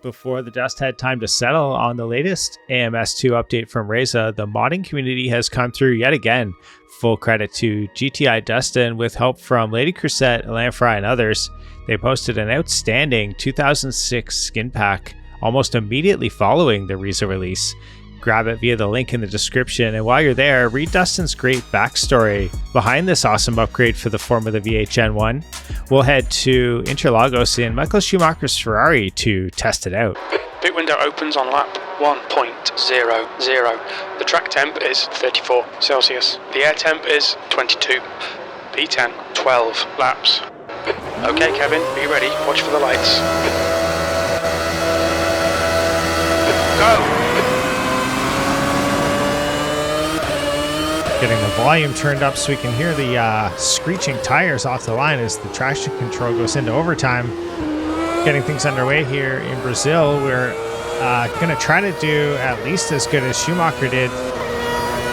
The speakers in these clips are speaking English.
Before the dust had time to settle on the latest AMS2 update from Reza, the modding community has come through yet again. Full credit to GTIDustin with help from Lady Crusette, Elanfry, and others. They posted an outstanding 2006 Skinpack almost immediately following the Reza release. Grab it via the link in the description, and while you're there, read Dustin's great backstory behind this awesome upgrade for the Formula V8 Gen 1. We'll head to Interlagos in Michael Schumacher's Ferrari to test it out. Pit window opens on lap 1.00. The track temp is 34 Celsius. The air temp is 22. P10, 12 laps. Okay, Kevin, be ready. Watch for the lights. Go! Getting the volume turned up so we can hear the screeching tires off the line as the traction control goes into overtime. Getting things underway here in Brazil. We're going to try to do at least as good as Schumacher did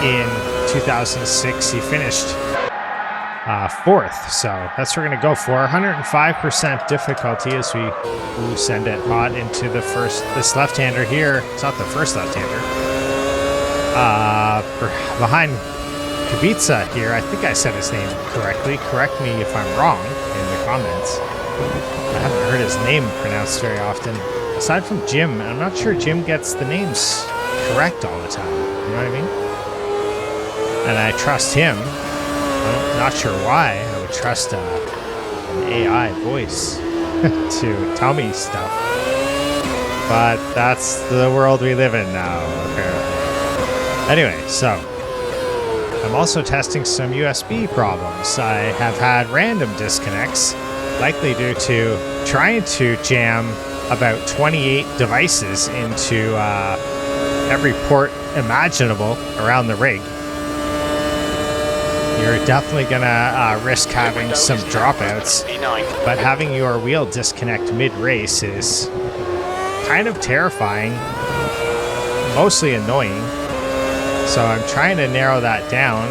in 2006. He finished fourth, so that's what we're going to go for. 105% difficulty as we send it hot into this left-hander here. It's not the first left-hander. Behind Kubica here. I think I said his name correctly. Correct me if I'm wrong in the comments. I haven't heard his name pronounced very often. Aside from Jim, I'm not sure Jim gets the names correct all the time. You know what I mean? And I trust him. I'm not sure why I would trust an AI voice to tell me stuff. But that's the world we live in now, apparently. Anyway, so I'm also testing some USB problems. I have had random disconnects, likely due to trying to jam about 28 devices into every port imaginable around the rig. You're definitely gonna risk having some dropouts, but having your wheel disconnect mid-race is kind of terrifying, mostly annoying. So I'm trying to narrow that down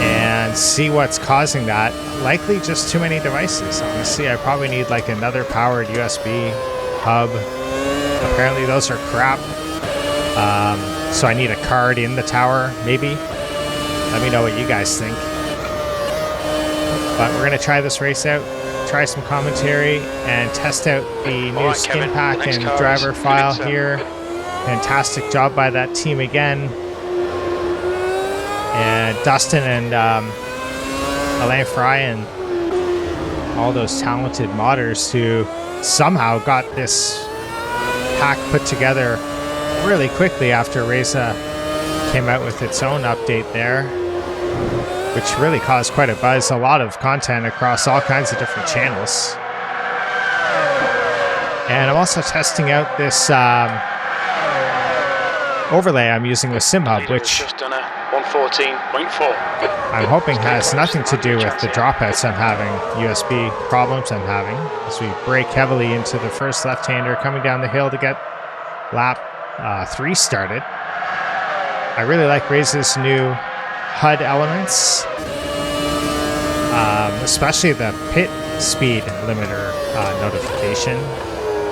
and see what's causing that. Likely just too many devices. Honestly, I probably need like another powered USB hub. Apparently those are crap. So I need a card in the tower, maybe. Let me know what you guys think. But we're going to try this race out, try some commentary, and test out the new Skinpack and driver file here. Fantastic job by that team again. And Dustin and Elanfry and all those talented modders who somehow got this pack put together really quickly after Reza came out with its own update there, which really caused quite a buzz. A lot of content across all kinds of different channels. And I'm also testing out this overlay I'm using with SimHub, which I'm hoping has nothing to do with the dropouts I'm having, USB problems I'm having, as we brake heavily into the first left-hander coming down the hill to get lap 3 started. I really like Reza's new HUD elements, especially the pit speed limiter notification,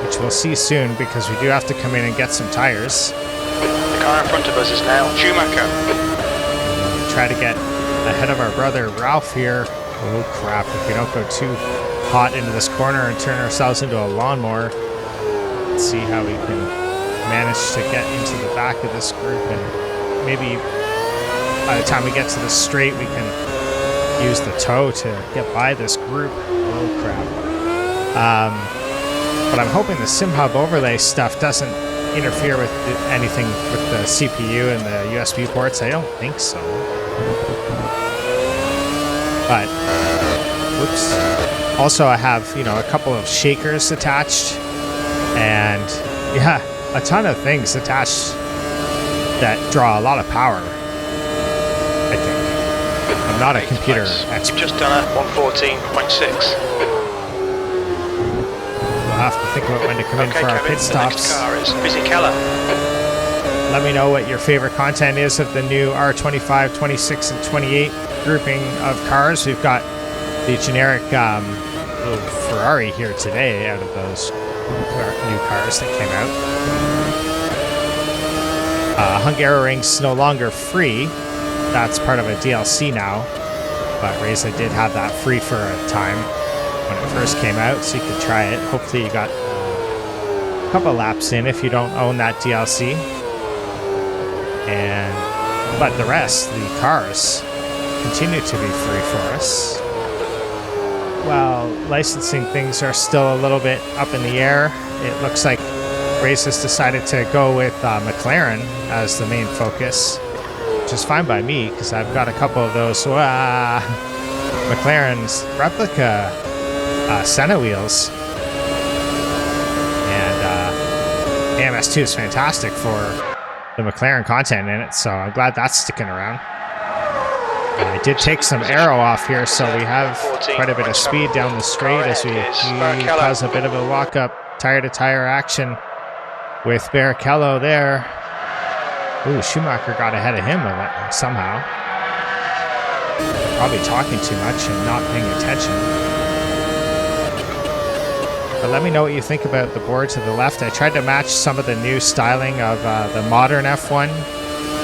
which we'll see soon because we do have to come in and get some tires. The car in front of us is now Schumacher. Try to get ahead of our brother Ralph here. Oh crap, if we don't go too hot into this corner and turn ourselves into a lawnmower. Let's see how we can manage to get into the back of this group, and maybe by the time we get to the straight we can use the toe to get by this group. Oh crap. But I'm hoping the SimHub overlay stuff doesn't interfere with anything with the CPU and the USB ports. I don't think so. But, whoops. Also, I have, a couple of shakers attached, and yeah, a ton of things attached that draw a lot of power, I think. I'm not a computer expert. You've just done a 114.6. We'll have to think about when to come in for our pit stops. The next car is Busy Keller. Let me know what your favorite content is of the new R25, 26, and 28 grouping of cars. We've got the generic little Ferrari here today out of those new cars that came out. Hungaroring's no longer free. That's part of a DLC now. But Reza did have that free for a time when it first came out, so you could try it. Hopefully you got a couple laps in if you don't own that DLC. But the rest, the cars, continue to be free for us. Well, licensing things are still a little bit up in the air. It looks like Reza's decided to go with McLaren as the main focus, which is fine by me because I've got a couple of those McLaren's replica Senna wheels, and AMS2 is fantastic for the McLaren content in it, so I'm glad that's sticking around. I did take some aero off here, so we have quite a bit of speed down the straight as we cause a bit of a lock-up tire-to-tire action with Barrichello there. Ooh, Schumacher got ahead of him somehow. Probably talking too much and not paying attention. But let me know what you think about the board to the left. I tried to match some of the new styling of the modern F1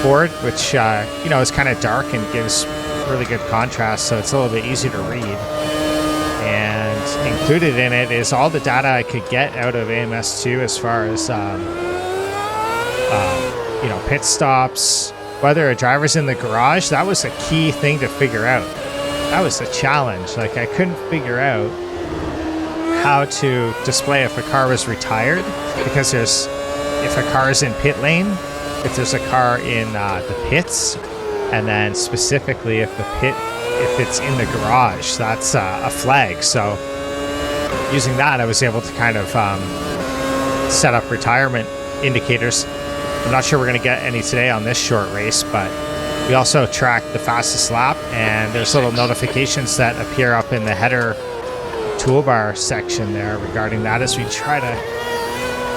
board, which is kind of dark and gives really good contrast, so it's a little bit easier to read. And included in it is all the data I could get out of AMS2 as far as pit stops, whether a driver's in the garage. That was a key thing to figure out. That was a challenge. Like, I couldn't figure out how to display if a car was retired, because if a car is in pit lane, if there's a car in the pits, and then specifically if it's in the garage, that's a flag. So using that, I was able to kind of set up retirement indicators. I'm not sure we're going to get any today on this short race, but we also track the fastest lap, and there's little notifications that appear up in the header toolbar section there regarding that, as we try to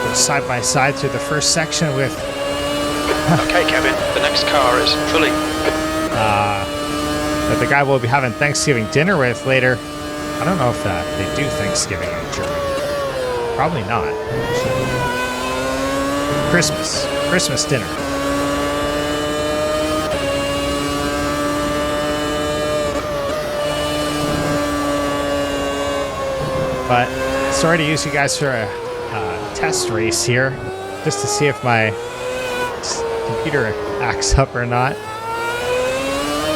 go side by side through the first section with Okay, Kevin, the next car is fully that the guy we'll be having Thanksgiving dinner with later. I don't know if they do Thanksgiving in Germany. Probably not. Christmas dinner. But sorry to use you guys for a test race here, just to see if my computer acts up or not.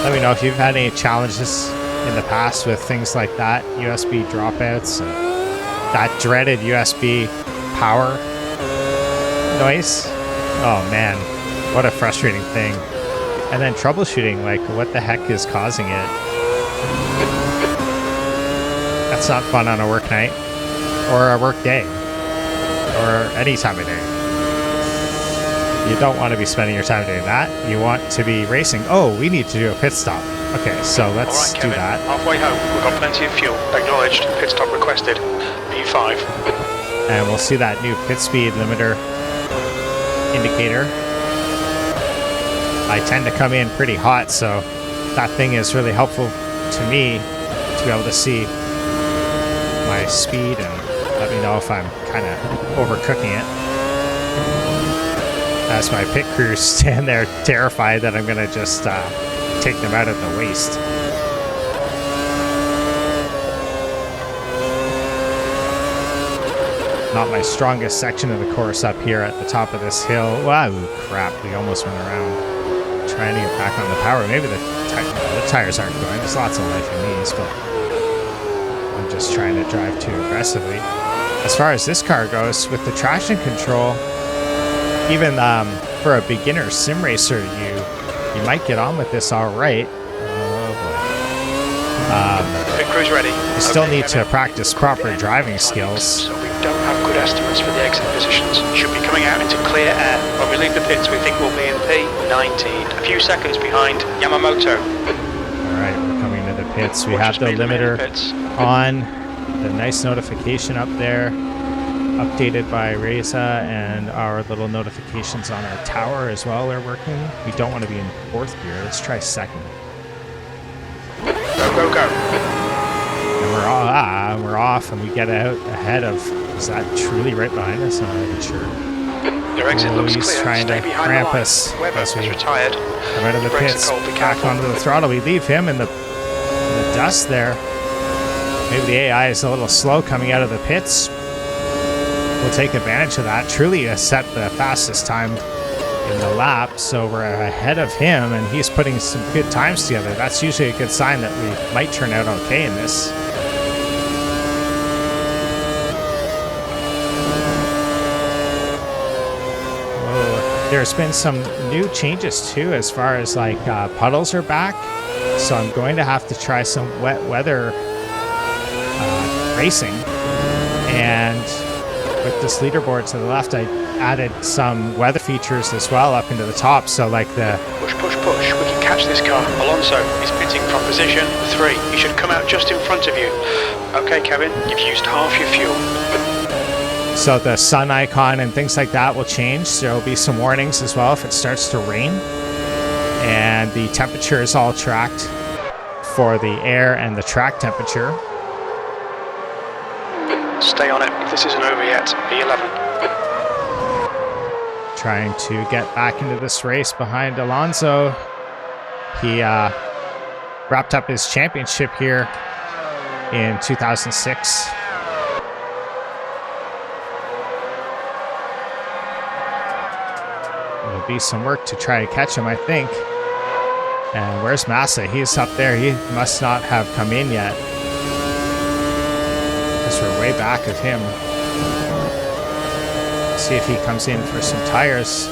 Let me know if you've had any challenges in the past with things like that, USB dropouts, and that dreaded USB power noise. Oh man, what a frustrating thing. And then troubleshooting, like, what the heck is causing it? That's not fun on a work night, or a work day, or any time of day. You don't want to be spending your time doing that. You want to be racing. Oh, we need to do a pit stop. Okay, so let's do that. Halfway home, we've got plenty of fuel. Acknowledged. Pit stop requested. P5. And we'll see that new pit speed limiter indicator. I tend to come in pretty hot, so that thing is really helpful to me to be able to see my speed and let me know if I'm kind of overcooking it. As my pit crews stand there terrified that I'm going to just take them out at the waist. Not my strongest section of the course up here at the top of this hill. Wow, crap, we almost went around trying to get back on the power. Maybe the tires aren't going. There's lots of life in these, but I'm just trying to drive too aggressively. As far as this car goes, with the traction control, even for a beginner sim racer, you might get on with this all right. Oh boy. Pit crew's ready. You still need to practice proper driving skills. So we don't have good estimates for the exit positions. Should be coming out into clear air. When we leave the pits, we think we'll be in P19. A few seconds behind Yamamoto. Alright, we're coming to the pits. We have the limiter on. The nice notification up there. Updated by Reza, and our little notifications on our tower as well are working. We don't want to be in fourth gear. Let's try second. Go, go, go. And we're off, and we get out ahead of Is that truly right behind us? I'm not even sure. Your exit looks He's clear. trying Stay to behind cramp the line. us Webber as has we retired. come out of the Brakes are pits, cold, be back careful. onto the throttle. We leave him in the dust there. Maybe the AI is a little slow coming out of the pits. We'll take advantage of that. Truly has set the fastest time in the lap, so we're ahead of him, and he's putting some good times together. That's usually a good sign that we might turn out okay in this. There's been some new changes too, as far as like puddles are back. So I'm going to have to try some wet weather racing. And with this leaderboard to the left, I added some weather features as well up into the top. So like the Push, push, push. We can catch this car. Alonso is pitting from position 3. He should come out just in front of you. Okay, Kevin, you've used half your fuel. So the sun icon and things like that will change. There will be some warnings as well if it starts to rain. And the temperature is all tracked for the air and the track temperature. Stay on it. This isn't over yet. B11. Trying to get back into this race behind Alonso. He wrapped up his championship here in 2006. It'll be some work to try to catch him, I think. And where's Massa? He's up there. He must not have come in yet, because we're way back of him. See if he comes in for some tires.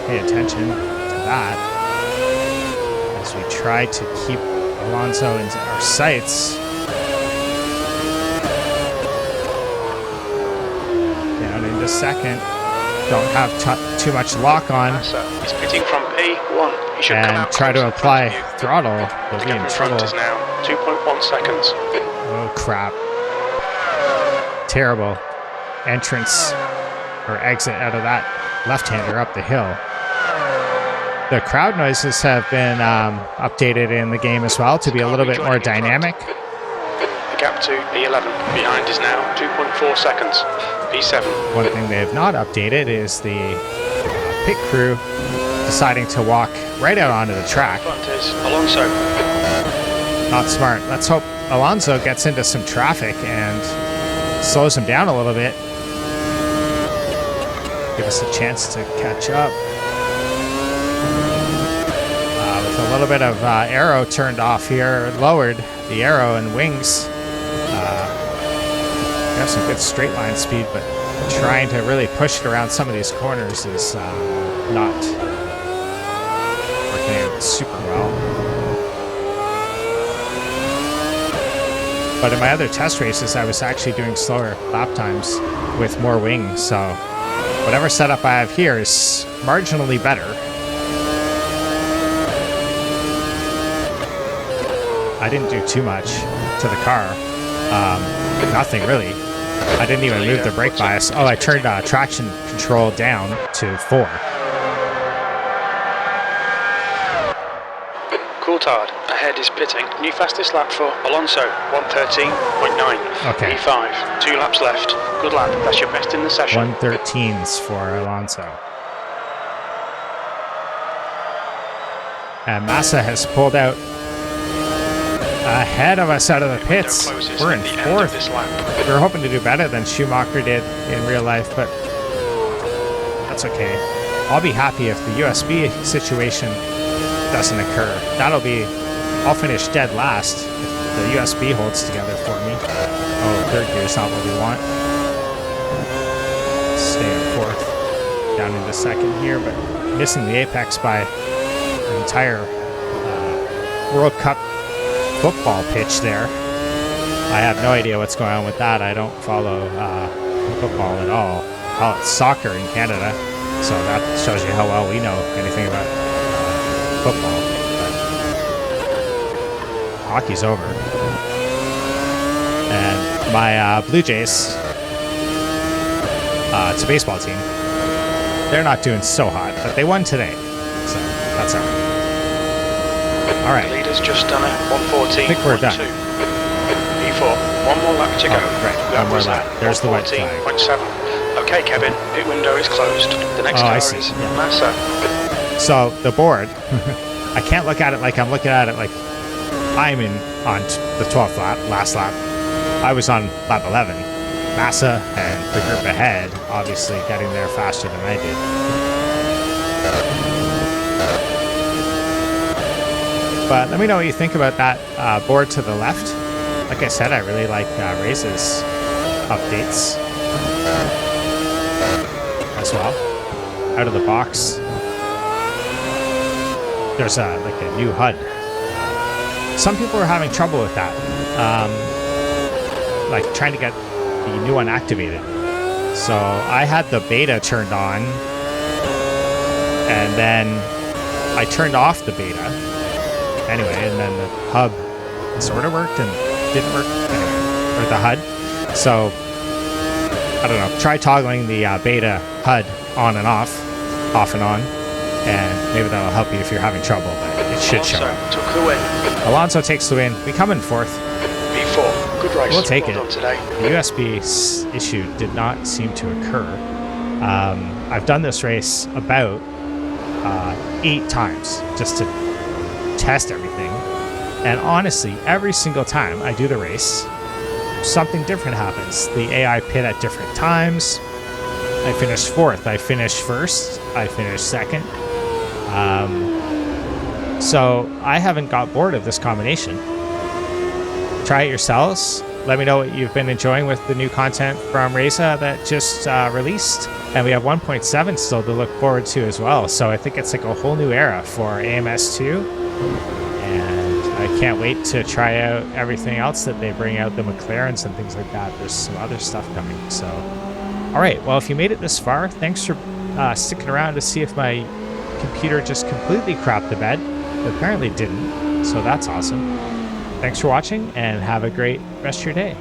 Pay attention to that as we try to keep Alonso in our sights. Down into second. Don't have too much lock on. He's pitting from P1. He should come out try to apply throttle. He'll be in trouble. Is now 2.1 seconds. Oh crap. Terrible entrance or exit out of that left-hander up the hill. The crowd noises have been updated in the game as well to be a little bit more dynamic. The gap to P11 behind is now 2.4 seconds. P7. One thing they have not updated is the pit crew deciding to walk right out onto the track. Front is Alonso. Not smart. Let's hope Alonso gets into some traffic and slows him down a little bit. Give us a chance to catch up. With a little bit of aero turned off here, lowered the aero and wings. We have some good straight line speed, but trying to really push it around some of these corners is not working out super well. But in my other test races, I was actually doing slower lap times with more wings, so whatever setup I have here is marginally better. I didn't do too much to the car. Nothing really. I didn't even move the brake bias. Oh, I turned traction control down to 4. Coulthard ahead is pitting. New fastest lap for Alonso, 1:13.9. Okay. P5, 2 laps left. Good lap. That's your best in the session. 1:13s for Alonso. And Massa has pulled out ahead of us out of the pits. We're in 4th. We were hoping to do better than Schumacher did in real life, but that's okay. I'll be happy if the USB situation doesn't occur. I'll finish dead last if the USB holds together for me. Oh, 3rd gear is not what we want. Stay in 4th. Down into 2nd here, but missing the apex by an entire World Cup football pitch there. I have no idea what's going on with that. I don't follow football at all. I call it soccer in Canada, so that shows you how well we know anything about football. But hockey's over. And my Blue Jays, it's a baseball team. They're not doing so hot, but they won today, so that's all right. All right. The leader's just done a 1:14. I think we're done. P4. One more lap to go. Right, one more lap. There's the white flag. 114.7. Okay, Kevin, pit window is closed. The next car is Massa. So the board, I can't look at it like I'm looking at it like I'm on the 12th lap, last lap. I was on lap 11. Massa and the group ahead, obviously getting there faster than I did. But let me know what you think about that board to the left. Like I said, I really like Ray's updates as well. Out of the box, there's like a new HUD. Some people are having trouble with that, like trying to get the new one activated. So I had the beta turned on, and then I turned off the beta anyway, and then the hub sort of worked and didn't work anyway, or the HUD. So I don't know, try toggling the beta HUD on and off and on, and maybe that'll help you if you're having trouble, but it should show up. Took the win. Alonso takes the win. We come in fourth. V4, good race. We'll take well it. Today. The USB issue did not seem to occur. I've done this race about 8 times just to test everything. And honestly, every single time I do the race, something different happens. The AI pit at different times. I finished 4th. I finished 1st. I finished 2nd. So I haven't got bored of this combination. Try it yourselves. Let me know what you've been enjoying with the new content from Reza that just released. And we have 1.7 still to look forward to as well. So I think it's like a whole new era for AMS2. And I can't wait to try out everything else that they bring out, the McLarens and things like that. There's some other stuff coming. So, all right. Well, if you made it this far, thanks for sticking around to see if my computer just completely crapped the bed. It apparently didn't. So that's awesome. Thanks for watching, and have a great rest of your day.